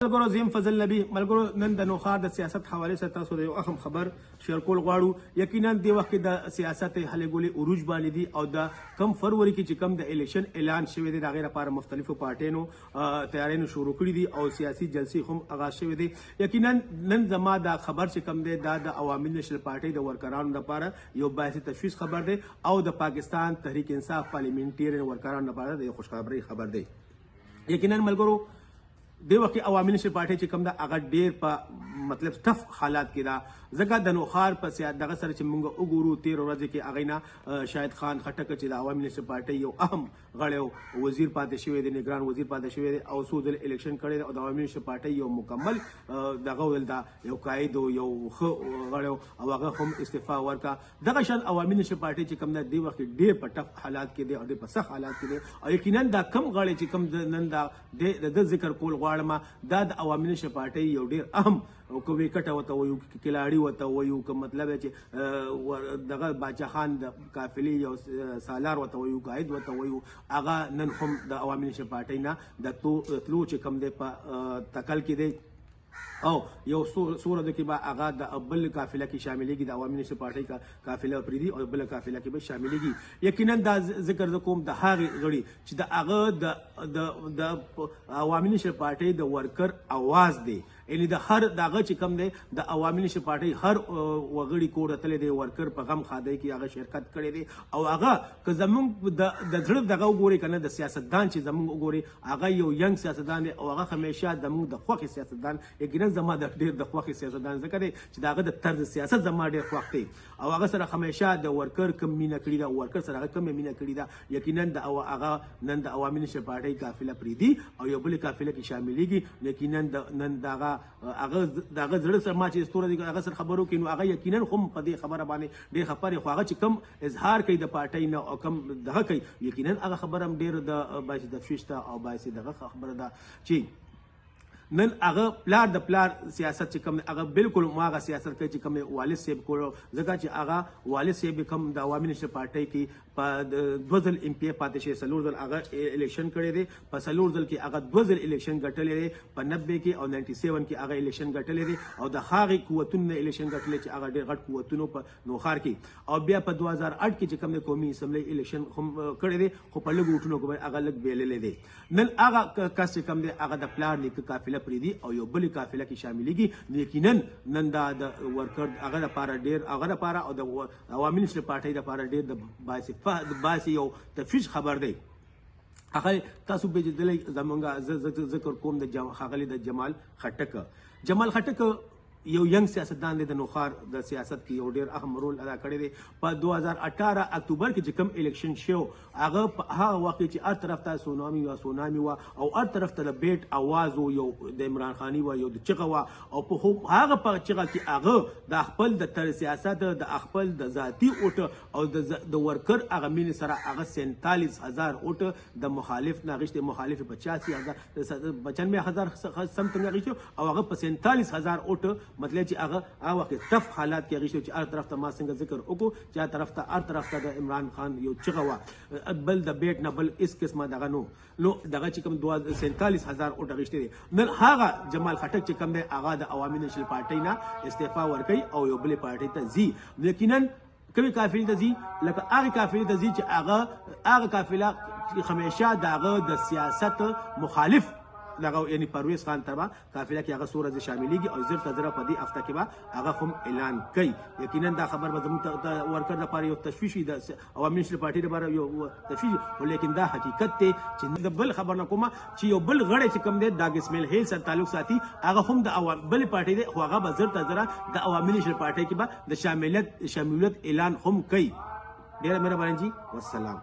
ملګرو زم فضل نبی ملګرو نن د نوخار د سیاست حواله سره تاسو د یو اهم خبر شیر کول غواړو. یقینا د وخت د سیاست هلې ګولې عروج باندې دي او د کم فروری کې چې کم د الیکشن اعلان شوی دی د غیر لپاره مختلفو پارټینو تیاریو شروع کړي دي او سیاسي جلسې هم آغاز شوی دی. یقینا نن زما دا خبر چې کم دی دا د عوامي نشل پارټي د ورکرانو لپاره یو باعث تشویش خبر دی او د پاکستان تحریک انصاف پارلیمنټری ورکرانو لپاره د خوشخبری خبر دی. یقینا ملګرو د وخت عوامي نشل پارټي چې کوم دا هغه ډیر په مطلب ټف حالات کې دا ځکه د نوخار په سیاست دغه سره چې موږ وګورو 13 ورځې کې هغه نه شاهد خان خټک چې د عوامي نشل پارټي یو اهم غړی وزیر پاتې شوی دی نگران وزیر پاتې شوی دی او څو ځل الیکشن کړی او د عوامي نشل پارټي یو مکمل دغه ول دا یو قائد یو غړی او هغه هم استعفا ورکا. دغه شان عوامي نشل پارټي چې کوم د وخت ډیر په ټف حالات کې دی او د په سخت حالات کې دی او یقینا دا کم غړی چې کوم نن دا د ذکر کول غواړم دا د عوامي نشل پارټي یو ډیر اهم او کوي کټه وته وایو کلاړی وته وایو کوم مطلب چې دغه باچا خان د قافلې یو سالار وته وایو قائد وته وایو هغه نن هم د عوامي نشل پارټي نه د تلو چې کوم دی په تکل کې دی او یو سوره د کې با هغه د بل قافله کې شاملېږي د عوامي نشل پارټي قافله پریدي او بل قافله کې به شاملېږي. یقینا دا ذکر کوم د هغه غړي چې د هغه د عوامي نشل پارټي د ورکر आवाज دی یعنی د هر دغه چې کم دی د عوامي نشل پارټي هر وغړي کوړه تل دی ورکر په غم خاده کې هغه شرکت کړي دي او هغه که زمونږ د زړه دغه وګوري کنه د سیاستدان چې زمونږ وګوري هغه یو ینګ سیاستدان دی او هغه همیشه زمونږ د خوښ سیاستدان یقینا زما د ډیر د خوښ سیاستدان ذکر دی چې دغه د طرز سیاست زما ډیر خوښ دی او هغه سره همیشه د ورکر کم مینه کړی دا ورکر سره هغه کم مینه کړی دا یقینا د هغه نن د عوامي نشل پارټي قافله پریدي او یو بل قافله کې شاملېږي. یقینا نن دغه هغه دغه زړه سره ما چې ستوره دي هغه سره خبرو کې نو هغه یقینا هم په دې خبره باندې ډېر خبرې خو هغه چې کم اظهار کوي د پارټۍ نه او کم دغه کوي یقینا هغه خبره هم ډېر د باعث تشویش ته او باعث دغه خبره ده چې نن هغه پلار د پلار سیاست چې کوم هغه بالکل ماغه سیاست کوي چې کوم والد صاحب کولو ځکه چې هغه والد صاحب کوم د عوامي نشل پارټي کې په 2000 ام پی پاتې شي سلور ځل هغه الیکشن کړی دی په سلور ځل کې هغه 2000 الیکشن ګټلې دی په 90 کې او 97 کې هغه الیکشن ګټلې دی او د هغه قوتونو الیکشن ګټلې چې هغه ډېر غټ قوتونو په نوخار کې او بیا په 2008 کې چې کوم قومي اسمبلی الیکشن هم کړی دی خو په لږ وټونو کې هغه لږ بیللې دی. نن هغه کس چې کوم دی هغه د پلار نیک قافله پریدي او یو بل قافله کې شاملېږي. یقینا نن دا د ورکر هغه لپاره ډیر هغه لپاره او د عوامي نشل پارټي لپاره ډیر د باعث یو تفشیش خبر دی. هغه تاسو به جدلې زمونږه ذکر کوم د هغه د جمال خټک یو ینګ سیاستدان دی د نوخار د سیاست کې یو ډیر اهم رول ادا کړی دی. په 2018 اکتوبر کې چې کوم الیکشن شو هغه په هغه وخت کې هر طرف ته سونامي و او هر طرف ته د بیٹ आवाज یو د عمران خانی و یو د چغه و او په هغه په چغه کې هغه د خپل د تر سیاست د خپل د ذاتی اوټ او د ورکر هغه مين سره هغه 47000 اوټ د مخالف ناغشت مخالف 85000 95000 سمټنګ غیشو او هغه په 47000 اوټ مطلب چې هغه وخت ټف حالات کې غیشو چې هر طرف ته ما څنګه ذکر وکړو چې هر طرف ته د عمران خان یو چغه و بل د بیٹ نه بل اس قسمه دغه نو دغه چې کوم 47000 اوټ غیشته دي. نن هغه جمال خټک چې کوم دی هغه د عوامي نشل پارټي نه استعفا ورکړي او یو بل پارټي ته زی. یقینا کومي قافله ته زی لکه هغه قافله ته زی چې هغه قافله همیشه دغه د سیاست مخالف دغه یعنی پرویز خان تبع قافله کې هغه سورج شاملېږي او زر تزره په دې هفته کې به هغه هم اعلان کوي. یقینا دا خبر به زموږ ورکر لپاره یو تشویش د عوامي نشل پارټي لپاره یو تشویش ولیکن دا حقیقت دی چې د بل خبر نه کومه چې یو بل غړی چې کوم دی دا اسماعیل هیل سره تعلق ساتي هغه هم د بل پارټي دی خو هغه به زر تزره د عوامي نشل پارټي کې به د شاملیت اعلان هم کوي. ډیره مهرباني جی والسلام.